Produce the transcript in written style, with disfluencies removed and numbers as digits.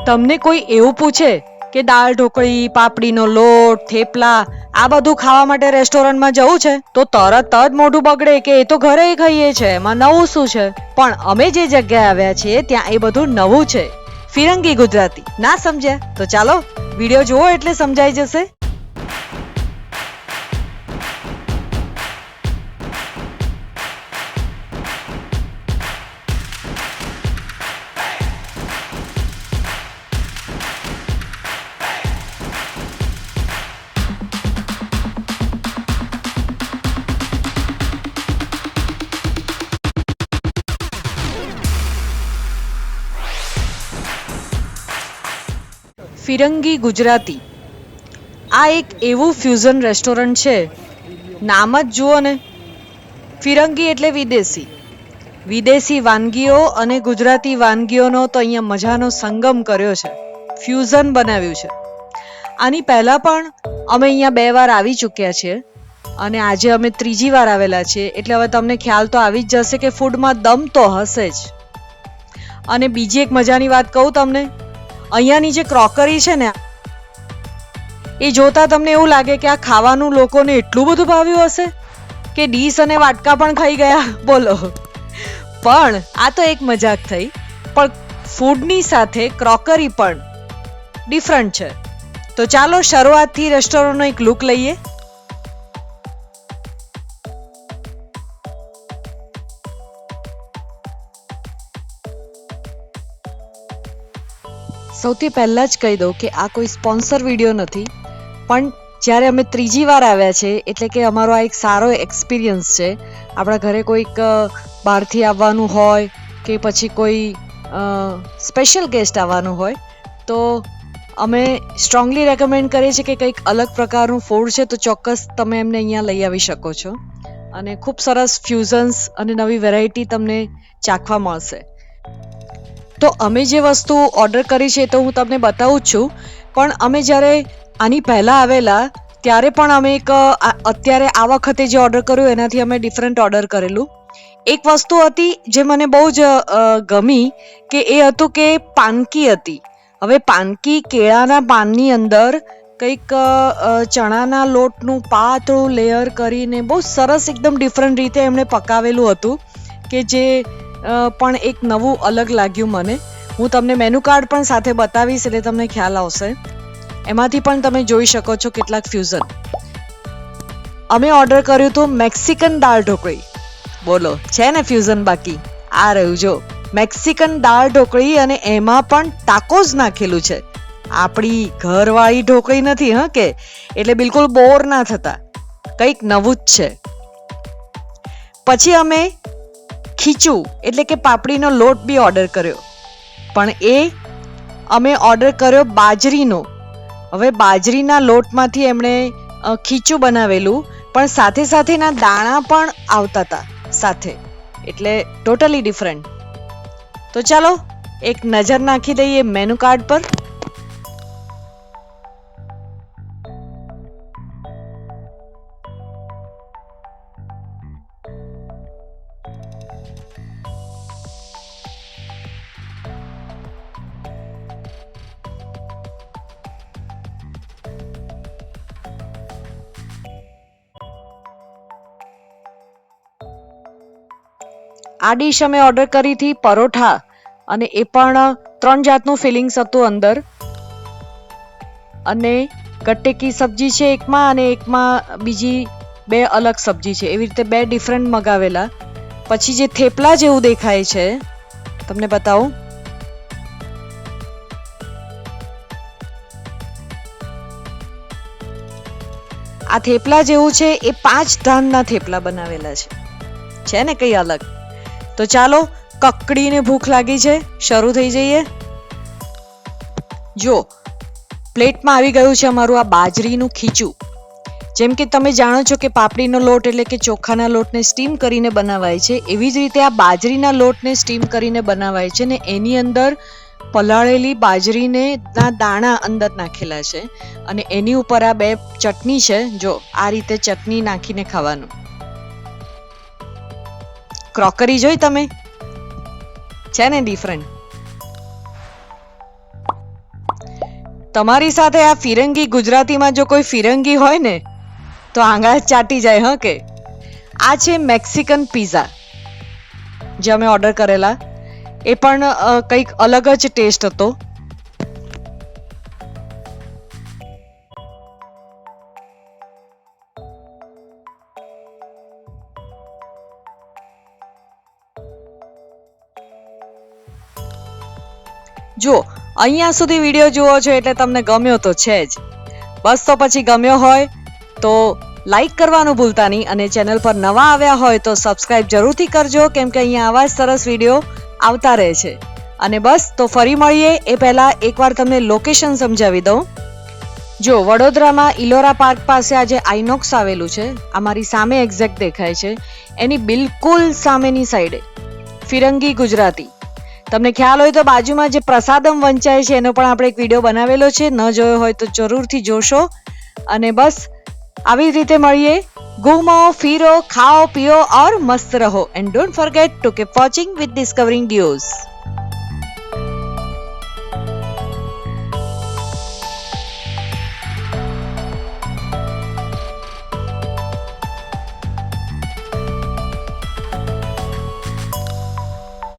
તમને કોઈ એવું પૂછે કે દાળ ઢોકળી, પાપડીનો લોટ, થેપલા આ બધું ખાવા માટે રેસ્ટોરન્ટમાં જવું છે, તો તરત જ મોઢું બગડે કે એ તો ઘરે ખાઈએ છે, એમાં નવું શું છે. પણ અમે જે જગ્યાએ આવ્યા છીએ ત્યાં એ બધું નવું છે. ફિરંગી ગુજરાતી. ના સમજ્યા તો ચાલો વિડીયો જુઓ એટલે સમજાઈ જશે. ફિરંગી ગુજરાતી આ એક એવું ફ્યુઝન રેસ્ટોરન્ટ છે, નામ જ જુઓ ને. ફિરંગી એટલે વિદેશી. વિદેશી વાનગીઓ અને ગુજરાતી વાનગીઓનો તો અહીંયા મજાનો સંગમ કર્યો છે, ફ્યુઝન બનાવ્યું છે. આની પહેલા પણ અમે અહીંયા 2 વાર આવી ચૂક્યા છીએ અને આજે અમે ત્રીજી વાર આવેલા છીએ, એટલે હવે તમને ખ્યાલ તો આવી જ જશે કે ફૂડમાં દમ તો હશે જ. અને બીજી એક મજાની વાત કહું તમને, અહીંયાની જે ક્રોકરી છે ને એ જોતા તમને એવું લાગે કે આ ખાવાનું લોકોને એટલું બધું ભાવ્યું હશે કે ડીશ અને વાટકા પણ ખાઈ ગયા. બોલો. પણ આ તો એક મજાક થઈ, પણ ફૂડની સાથે ક્રોકરી પણ ડિફરન્ટ છે. તો ચાલો શરૂઆતથી રેસ્ટોરન્ટનો એક લુક લઈએ. સૌથી પહેલાં જ કહી દઉં કે આ કોઈ સ્પોન્સર વિડીયો નથી, પણ જ્યારે અમે ત્રીજી વાર આવ્યા છે એટલે કે અમારો આ એક સારો એક્સપિરિયન્સ છે. આપણા ઘરે કોઈક બહારથી આવવાનું હોય કે પછી કોઈ સ્પેશિયલ ગેસ્ટ આવવાનું હોય તો અમે સ્ટ્રોંગલી રેકમેન્ડ કરીએ છીએ કે કંઈક અલગ પ્રકારનું ફૂડ છે તો ચોક્કસ તમે એમને અહીંયા લઈ આવી શકો છો અને ખૂબ સરસ ફ્યુઝન્સ અને નવી વેરાયટી તમને ચાખવા મળશે. તો અમે જે વસ્તુ ઓર્ડર કરી છે તો હું તમને બતાવું જ છું, પણ અમે જ્યારે આની પહેલાં આવેલા ત્યારે પણ અમે એક અત્યારે આ વખતે જે ઓર્ડર કર્યું એનાથી અમે ડિફરન્ટ ઓર્ડર કરેલું. એક વસ્તુ હતી જે મને બહુ જ ગમી કે એ હતું કે પાનકી હતી. હવે પાનકી કેળાના પાનની અંદર કંઈક ચણાના લોટનું પાતળું લેયર કરીને બહુ સરસ એકદમ ડિફરન્ટ રીતે એમણે પકાવેલું હતું કે જે પણ એક નવું અલગ લાગ્યું મને. હું તમને મેનુ કાર્ડ પણ સાથે બતાવીશ એટલે તમને ખ્યાલ આવશે. એમાંથી પણ તમે જોઈ શકો છો કેટલાક ફ્યુઝન. અમે ઓર્ડર કર્યું હતું મેક્સિકન દાળ ઢોકળી. બોલો, છે ને ફ્યુઝન બાકી? આ રહ્યું જો મેક્સિકન દાળ ઢોકળી અને એમાં પણ ટાકોઝ નાખેલું છે. આપણી ઘરવાળી ઢોકળી નથી હ કે, એટલે બિલકુલ બોર ના થતા, કંઈક નવું જ છે. પછી અમે ખીચું એટલે કે પાપડીનો લોટ બી ઓર્ડર કર્યો, પણ એ અમે ઓર્ડર કર્યો બાજરીનો. હવે બાજરીના લોટમાંથી એમણે ખીચું બનાવેલું, પણ સાથે સાથેના દાણા પણ આવતા હતા સાથે, એટલે ટોટલી ડિફરન્ટ. તો ચાલો એક નજર નાખી દઈએ મેનુ કાર્ડ પર. આ ડીશ અમે ઓર્ડર કરી હતી પરોઠા, અને એ પણ 3 જાતનું ફિલિંગ્સ હતું અંદર. અને ગટ્ટે કી સબ્જી છે એકમાં અને એકમાં બીજી 2 અલગ સબ્જી છે, એવી રીતે 2 ડિફરન્ટ મગાવેલા. પછી જે થેપલા જેવું દેખાય છે તમને બતાવું. આ થેપલા જેવું છે એ 5 ધાનના થેપલા બનાવેલા છે ને કઈ અલગ. તો ચાલો, કકડીને ભૂખ લાગી છે, શરૂ થઈ જઈએ. જો પ્લેટમાં આવી ગયું છે અમારું આ બાજરીનું ખીચું. જેમ કે તમે જાણો છો કે પાપડીનો લોટ એટલે કે ચોખાના લોટને સ્ટીમ કરીને બનાવાય છે, એવી જ રીતે આ બાજરીના લોટને સ્ટીમ કરીને બનાવાય છે ને એની અંદર પલાળેલી બાજરીને ના દાણા અંદર નાખેલા છે અને એની ઉપર આ 2 ચટણી છે. જો આ રીતે ચટણી નાખીને ખાવાનું. ક્રોકરી જોઈ તમે, છે ને ડિફરન્ટ. તમારી સાથે આ ફિરંગી ગુજરાતીમાં જો કોઈ ફિરંગી હોય ને તો આંગળા જ ચાટી જાય. હા કે આ છે મેક્સિકન પિઝા જે અમે ઓર્ડર કરેલા. એ પણ કંઈક અલગ જ ટેસ્ટ હતો. જુઓ, અહીંયા સુધી વિડીયો જુઓ છો એટલે તમને ગમ્યો તો છે જ. બસ તો પછી ગમ્યો હોય તો લાઈક કરવાનું ભૂલતા નહીં, અને ચેનલ પર નવા આવ્યા હોય તો સબસ્ક્રાઇબ જરૂરથી કરજો, કેમ કે અહીંયા આવા જ સરસ વિડીયો આવતા રહે છે. અને બસ તો ફરી મળીએ એ પહેલાં એકવાર તમને લોકેશન સમજાવી દઉં. જો વડોદરામાં ઇલોરા પાર્ક પાસે આ જે આઈનોક્સ આવેલું છે, આ મારી સામે એક્ઝેક્ટ દેખાય છે, એની બિલકુલ સામેની સાઈડે ફિરંગી ગુજરાતી. તમને ખ્યાલ હોય તો બાજુમાં જે પ્રસાદમ વંચાય છે એનો પણ આપણે એક વિડીયો બનાવેલો છે, ન જોયો હોય તો જરૂરથી જોશો. અને બસ આવી રીતે મળીએ. ઘૂમો, ફીરો, ખાઓ, પીઓ और मस्त रहो, and don't forget to keep watching with discovering duos.